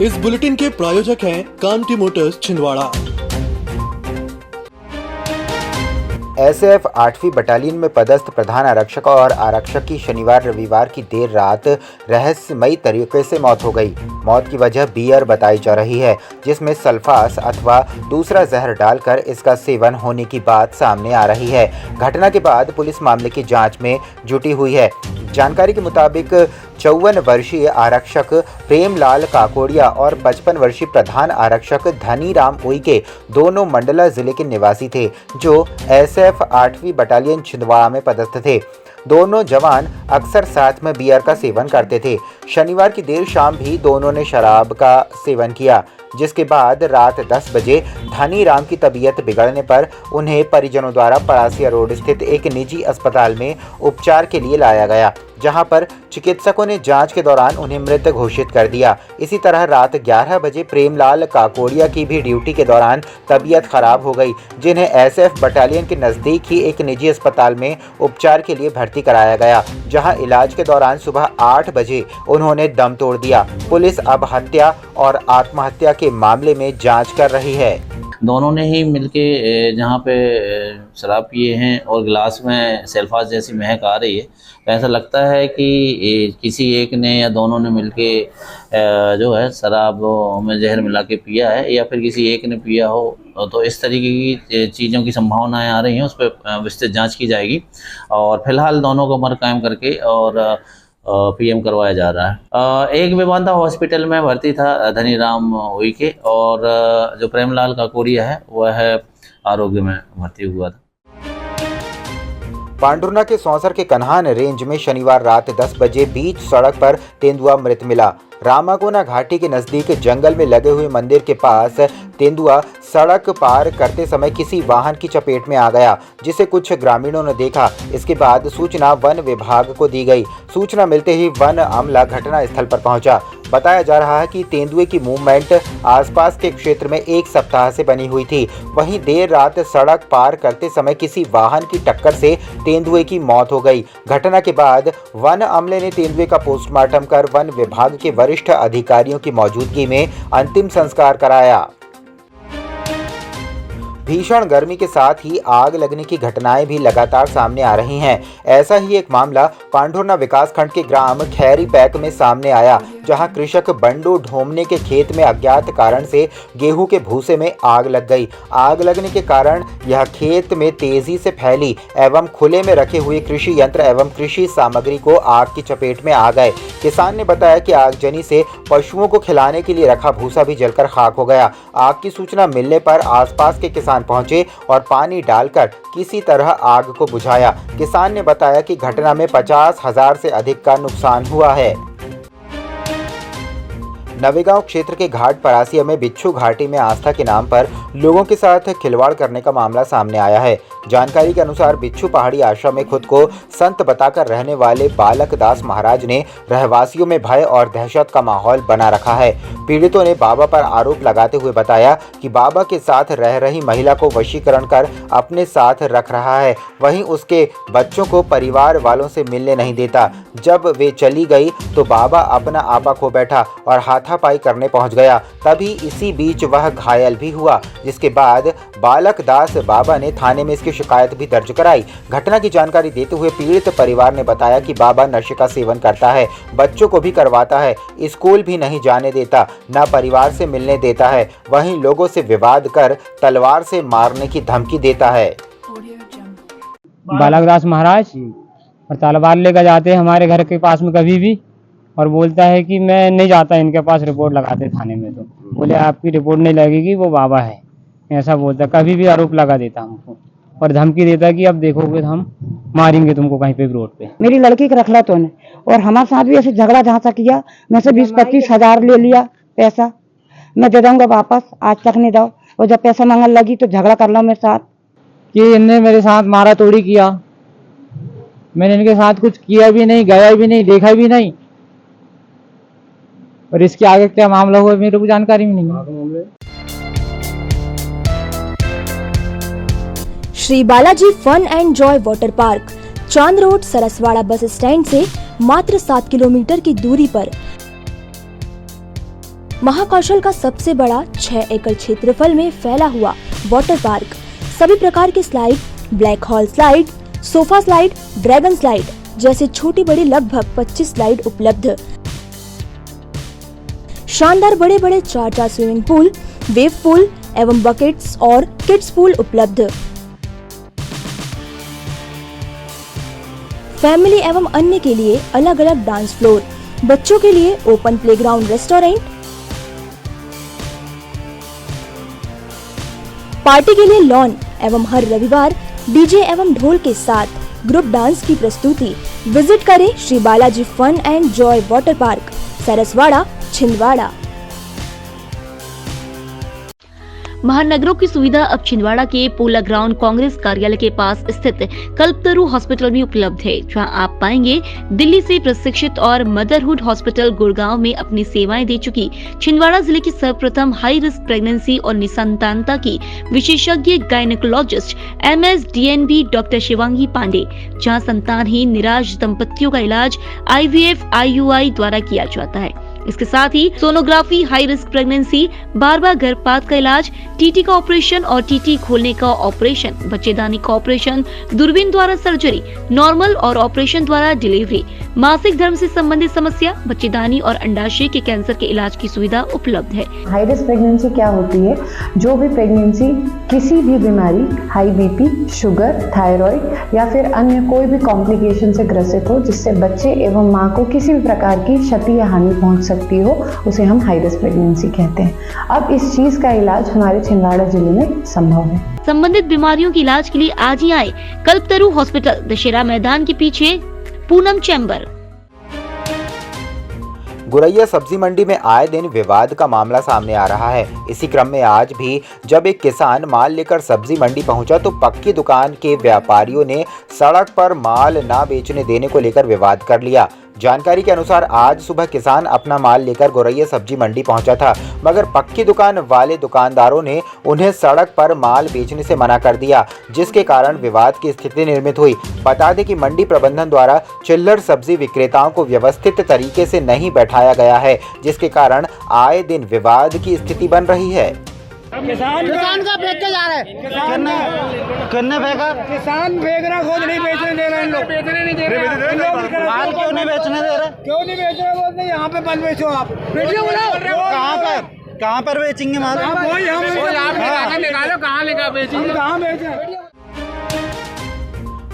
इस बुलेटिन के प्रायोजक हैं कांटी मोटर्स छिंदवाड़ा। एसएएफ 8वीं बटालियन में पदस्थ प्रधान आरक्षक और आरक्षक की शनिवार रविवार की देर रात रहस्यमयी तरीके से मौत हो गई। मौत की वजह बियर बताई जा रही है, जिसमें सल्फास अथवा दूसरा जहर डालकर इसका सेवन होने की बात सामने आ रही है। घटना के बाद पुलिस मामले की जांच में जुटी हुई है। जानकारी के मुताबिक 54 वर्षीय आरक्षक प्रेमलाल काकोड़िया और 55 वर्षीय प्रधान आरक्षक धनीराम उइके दोनों मंडला जिले के निवासी थे, जो एसएएफ 8वीं बटालियन छिंदवाड़ा में पदस्थ थे। दोनों जवान अक्सर साथ में बियर का सेवन करते थे। शनिवार की देर शाम भी दोनों ने शराब का सेवन किया, जिसके बाद रात 10 बजे धनीराम की तबीयत बिगड़ने पर उन्हें परिजनों द्वारा परासिया रोड स्थित एक निजी अस्पताल में उपचार के लिए लाया गया, जहां पर चिकित्सकों ने जांच के दौरान उन्हें मृत घोषित कर दिया। इसी तरह रात 11 बजे प्रेमलाल काकोड़िया की भी ड्यूटी के दौरान तबीयत खराब हो गई, जिन्हें एसएएफ बटालियन के नज़दीक ही एक निजी अस्पताल में उपचार के लिए भर्ती कराया गया, जहां इलाज के दौरान सुबह 8 बजे उन्होंने दम तोड़ दिया। पुलिस अब हत्या और आत्महत्या के मामले में जांच कर रही है। दोनों ने ही मिलके जहाँ पे शराब पिए हैं और गिलास में सल्फास जैसी महक आ रही है, तो ऐसा लगता है कि किसी एक ने या दोनों ने मिलके जो है शराब में जहर मिला के पिया है, या फिर किसी एक ने पिया हो। तो इस तरीके की चीज़ों की संभावनाएं आ रही हैं, उस पर विस्तृत जांच की जाएगी और फिलहाल दोनों को उम्र कायम करके और पीएम करवाया जा रहा है। एक बेबांधा हॉस्पिटल में भर्ती था धनीराम उइके, और जो प्रेमलाल काकोड़िया है वह आरोग्य में भर्ती हुआ था। पांडुर्ना के सौंसर के कन्हान रेंज में शनिवार रात 10 बजे बीच सड़क पर तेंदुआ मृत मिला। रामाकोना घाटी के नजदीक जंगल में लगे हुए मंदिर के पास तेंदुआ सड़क पार करते समय किसी वाहन की चपेट में आ गया, जिसे कुछ ग्रामीणों ने देखा। इसके बाद सूचना वन विभाग को दी गई। सूचना मिलते ही वन अमला घटना स्थल पर पहुंचा। बताया जा रहा है कि तेंदुए की मूवमेंट आसपास के क्षेत्र में एक सप्ताह से बनी हुई थी। वहीं देर रात सड़क पार करते समय किसी वाहन की टक्कर से तेंदुए की मौत हो गई। घटना के बाद वन अमले ने तेंदुए का पोस्टमार्टम कर वन विभाग के वरिष्ठ अधिकारियों की मौजूदगी में अंतिम संस्कार कराया। भीषण गर्मी के साथ ही आग लगने की घटनाएं भी लगातार सामने आ रही हैं। ऐसा ही एक मामला पांडुर्ना विकासखंड के ग्राम खैरी पैक में सामने आया, जहां कृषक बंडू ढोमने के खेत में अज्ञात कारण से गेहूं के भूसे में आग लग गई। आग लगने के कारण यह खेत में तेजी से फैली एवं खुले में रखे हुए कृषि यंत्र एवं कृषि सामग्री को आग की चपेट में आ गए। किसान ने बताया कि आगजनी से पशुओं को खिलाने के लिए रखा भूसा भी जलकर खाक हो गया। आग की सूचना मिलने पर आसपास के किसान पहुंचे और पानी डालकर किसी तरह आग को बुझाया। किसान ने बताया कि घटना में 50,000 से अधिक का नुकसान हुआ है। नवेगांव क्षेत्र के घाट परासिया में बिच्छू घाटी में आस्था के नाम पर लोगों के साथ खिलवाड़ करने का मामला सामने आया है। जानकारी के अनुसार बिच्छू पहाड़ी आश्रम में खुद को संत बताकर रहने वाले बालक दास महाराज ने रहवासियों में भय और दहशत का माहौल बना रखा है। पीड़ितों ने बाबा पर आरोप लगाते हुए बताया कि बाबा के साथ रह रही महिला को वशीकरण कर अपने साथ रख रहा है, वहीं उसके बच्चों को परिवार वालों से मिलने नहीं देता। जब वे चली गई तो बाबा अपना आपा खो बैठा और हाथापाई करने पहुंच गया। तभी इसी बीच वह घायल भी हुआ, जिसके बाद बालक दास बाबा ने थाने में इसकी शिकायत भी दर्ज कराई। घटना की जानकारी देते हुए पीड़ित परिवार ने बताया कि बाबा नशे का सेवन करता है, बच्चों को भी करवाता है, स्कूल भी नहीं जाने देता, न परिवार से मिलने देता है, वहीं लोगों से विवाद कर तलवार से मारने की धमकी देता है। बालक दास महाराज और तलवार लेकर जाते हैं हमारे घर के पास में कभी भी, और बोलता है कि मैं नहीं जाता इनके पास, रिपोर्ट लगाते थाने में। तो बोले आपकी रिपोर्ट नहीं लगेगी, वो बाबा है, ऐसा बोलता। कभी भी आरोप लगा देता हमको और धमकी देता कि अब देखोगे तो हम मारेंगे तुमको कहीं पे भी रोड पे। मेरी लड़की का रखला तो ने, और हमारे साथ भी ऐसे झगड़ा झांसा किया। मैं से 20-25 हजार ले लिया पैसा, मैं दे दूंगा वापस, आज तक नहीं दो। और जब पैसा मांगने लगी तो झगड़ा कर लो मेरे साथ कि इनने मेरे साथ मारा तोड़ी किया। मैंने इनके साथ कुछ किया भी नहीं, गया भी नहीं, देखा भी नहीं, और इसके आगे क्या मामला हुआ मेरे को जानकारी भी नहीं। Shri Balaji fun and joy water park, Chand road, Saraswada bus stand से मात्र 7 किलोमीटर की दूरी पर महाकौशल का सबसे बड़ा 6 एकड़ क्षेत्रफल में फैला हुआ वाटर पार्क, सभी प्रकार के slide, black hole slide, sofa slide, dragon slide जैसे छोटी बड़ी लगभग 25 स्लाइड उपलब्ध। शानदार बड़े बड़े 4 स्विमिंग पूल, वेव पूल एवं बकेट्स और किड्स पूल उपलब्ध। फैमिली एवं अन्य के लिए अलग अलग डांस फ्लोर, बच्चों के लिए ओपन प्लेग्राउंड, रेस्टोरेंट, पार्टी के लिए लॉन एवं हर रविवार डीजे एवं ढोल के साथ ग्रुप डांस की प्रस्तुति। विजिट करें Shri Balaji fun and joy water park, Saraswada, Chhindwara. महानगरों की सुविधा अब छिंदवाड़ा के पोला ग्राउंड कांग्रेस कार्यालय के पास स्थित कल्पतरु हॉस्पिटल में उपलब्ध है, जहां आप पाएंगे दिल्ली से प्रशिक्षित और मदरहुड हॉस्पिटल गुड़गांव में अपनी सेवाएं दे चुकी छिंदवाड़ा जिले की सर्वप्रथम हाई रिस्क प्रेगनेंसी और निसंतानता की विशेषज्ञ gynaecologist MS DNB doctor Shivangi Pandey, जहाँ संतानहीन निराश दंपतियों का इलाज IVF IUI द्वारा किया जाता है। इसके साथ ही सोनोग्राफी, हाई रिस्क प्रेगनेंसी, बार गर्भपात का इलाज, TT का ऑपरेशन और TT खोलने का ऑपरेशन, बच्चेदानी का ऑपरेशन, दूरबीन द्वारा सर्जरी, नॉर्मल और ऑपरेशन द्वारा डिलीवरी, मासिक धर्म से संबंधित समस्या, बच्चेदानी और अंडाशय के कैंसर के इलाज की सुविधा उपलब्ध है। हाई रिस्क प्रेगनेंसी क्या होती है? जो भी प्रेगनेंसी किसी भी बीमारी, हाई BP, शुगर, थायराइड या फिर अन्य कोई भी कॉम्प्लिकेशन से ग्रसित हो, जिससे बच्चे एवं माँ को किसी भी प्रकार की क्षति या हानि पहुंच सकती हो, उसे हम हाई रिस्क प्रेगनेंसी कहते हैं। अब इस चीज का इलाज हमारे छिंदवाड़ा जिले में संभव है। संबंधित बीमारियों के इलाज के लिए आज ही आए कल्पतरु हॉस्पिटल, दशहरा मैदान के पीछे, पूनम चैम्बर। गुरैया सब्जी मंडी में आए दिन विवाद का मामला सामने आ रहा है। इसी क्रम में आज भी जब एक किसान माल लेकर सब्जी मंडी पहुंचा तो पक्की दुकान के व्यापारियों ने सड़क पर माल ना बेचने देने को लेकर विवाद कर लिया। जानकारी के अनुसार आज सुबह किसान अपना माल लेकर गुरैया सब्जी मंडी पहुंचा था, मगर पक्की दुकान वाले दुकानदारों ने उन्हें सड़क पर माल बेचने से मना कर दिया, जिसके कारण विवाद की स्थिति निर्मित हुई। बता दें कि मंडी प्रबंधन द्वारा चिल्लर सब्जी विक्रेताओं को व्यवस्थित तरीके से नहीं बैठाया गया है, जिसके कारण आए दिन विवाद की स्थिति बन रही है। किसान का फेंक के जा रहे हैं, करने फेंका, किसान फेंक रहा, खुद नहीं बेचने दे रहे हैं लोग, बेचने नहीं दे रहे, माल क्यों नहीं बेचने दे रहे? क्यों नहीं बेच रहे? बोलते यहाँ पे मत बेचो, आप बेचो, कहाँ पर बेचेंगे माल? निकालो, कहाँ लेकर बेचेंगे, कहाँ बेचें?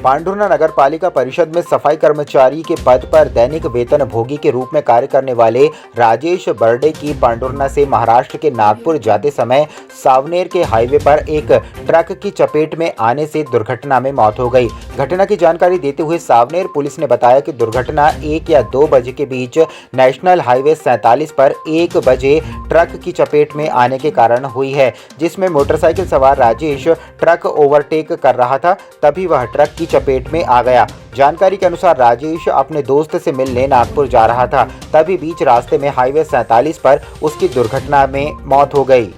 पांडुर्ना नगर पालिका परिषद में सफाई कर्मचारी के पद पर दैनिक वेतन भोगी के रूप में कार्य करने वाले राजेश बर्डे की पांडुर्ना से महाराष्ट्र के नागपुर जाते समय सावनेर के हाईवे पर एक ट्रक की चपेट में आने से दुर्घटना में मौत हो गई। घटना की जानकारी देते हुए सावनेर पुलिस ने बताया कि दुर्घटना 1 या 2 बजे के बीच नेशनल हाईवे 47 पर 1 बजे ट्रक की चपेट में आने के कारण हुई है, जिसमें मोटरसाइकिल सवार राजेश ट्रक ओवरटेक कर रहा था, तभी वह ट्रक की चपेट में आ गया। जानकारी के अनुसार राजेश अपने दोस्त से मिलने नागपुर जा रहा था, तभी बीच रास्ते में हाईवे 47 पर उसकी दुर्घटना में मौत हो गई।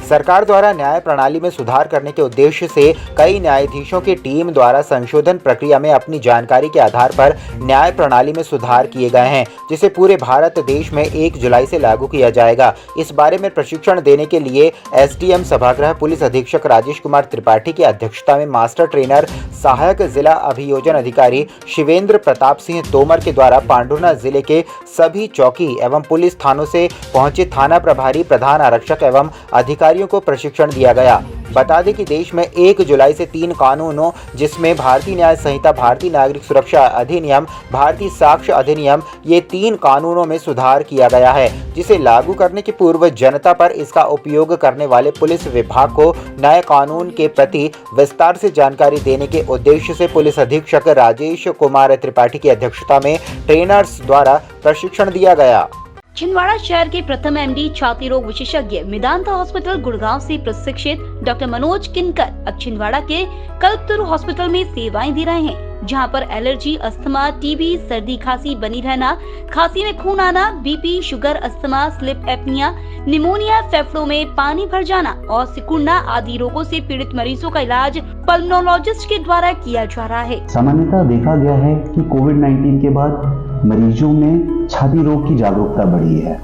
सरकार द्वारा न्याय प्रणाली में सुधार करने के उद्देश्य से कई न्यायाधीशों की टीम द्वारा संशोधन प्रक्रिया में अपनी जानकारी के आधार पर न्याय प्रणाली में सुधार किए गए हैं, जिसे पूरे भारत देश में 1 जुलाई से लागू किया जाएगा। इस बारे में प्रशिक्षण देने के लिए SDM सभागृह पुलिस अधीक्षक राजेश कुमार त्रिपाठी की अध्यक्षता में मास्टर ट्रेनर सहायक जिला अभियोजन अधिकारी शिवेंद्र प्रताप सिंह तोमर के द्वारा पांडुर्ना जिले के सभी चौकी एवं पुलिस थानों से पहुंचे थाना प्रभारी, प्रधान आरक्षक एवं अधिकारी को प्रशिक्षण दिया गया। बता दें कि देश में 1 जुलाई से 3 कानूनों, जिसमें भारतीय न्याय संहिता, भारतीय नागरिक सुरक्षा अधिनियम, भारतीय साक्ष्य अधिनियम, ये 3 कानूनों में सुधार किया गया है, जिसे लागू करने के पूर्व जनता पर इसका उपयोग करने वाले पुलिस विभाग को नए कानून के प्रति विस्तार से जानकारी देने के उद्देश्य से पुलिस अधीक्षक राजेश कुमार त्रिपाठी की अध्यक्षता में ट्रेनर्स द्वारा प्रशिक्षण दिया गया। छिंदवाड़ा शहर के प्रथम MD छाती रोग विशेषज्ञ मेदांता हॉस्पिटल गुड़गांव से प्रशिक्षित डॉक्टर मनोज किनकर अब छिंदवाड़ा के कल्पतरु हॉस्पिटल में सेवाएं दे रहे हैं, जहां पर एलर्जी, अस्थमा, TB, सर्दी खांसी बनी रहना, खांसी में खून आना, BP, sugar, asthma, sleep apnoea, pneumonia, फेफड़ों में पानी भर जाना और सिकुड़ना आदि रोगों से पीड़ित मरीजों का इलाज पल्मोनोलॉजिस्ट के द्वारा किया जा रहा है। सामान्यतः देखा गया है कि कोविड-19 के बाद मरीजों में छाती रोग की जागरूकता बढ़ी है।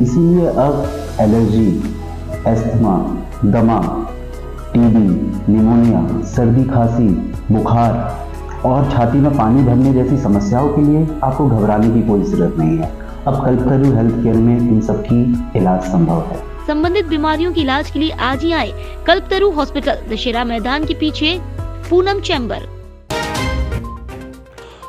इसीलिए अब एलर्जी, अस्थमा, दमा, टीबी, निमोनिया, सर्दी खांसी, बुखार और छाती में पानी भरने जैसी समस्याओं के लिए आपको घबराने की कोई जरूरत नहीं है। अब कल्पतरू हेल्थ केयर में इन सब की इलाज संभव है। संबंधित बीमारियों के इलाज के लिए आज ही आए कल्पतरू हॉस्पिटल, दशहरा मैदान के पीछे, पूनम चैम्बर।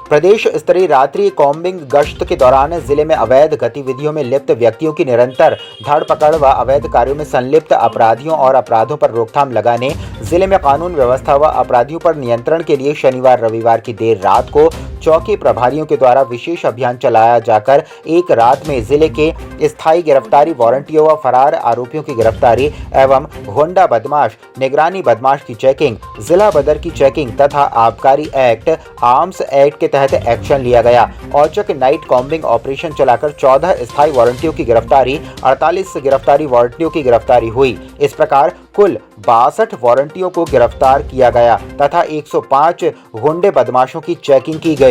प्रदेश स्तरीय रात्रि कॉम्बिंग गश्त के दौरान जिले में अवैध गतिविधियों में लिप्त व्यक्तियों की निरंतर धरपकड़ व अवैध कार्यों में संलिप्त अपराधियों और अपराधों पर रोकथाम लगाने, जिले में कानून व्यवस्था व अपराधियों पर नियंत्रण के लिए शनिवार रविवार की देर रात को चौकी प्रभारियों के द्वारा विशेष अभियान चलाया जाकर एक रात में जिले के स्थायी गिरफ्तारी वारंटियों व फरार आरोपियों की गिरफ्तारी एवं होंडा बदमाश, निगरानी बदमाश की चेकिंग, जिला बदर की चेकिंग तथा आबकारी एक्ट, आर्म्स एक्ट के तहत एक्शन लिया गया। औचक नाइट कॉम्बिंग ऑपरेशन चलाकर 14 स्थायी वारंटियों की गिरफ्तारी, 48 गिरफ्तारी वारंटियों की गिरफ्तारी हुई। इस प्रकार कुल 62 वारंटियों को गिरफ्तार किया गया तथा 105 गुंडे बदमाशों की चेकिंग की गई।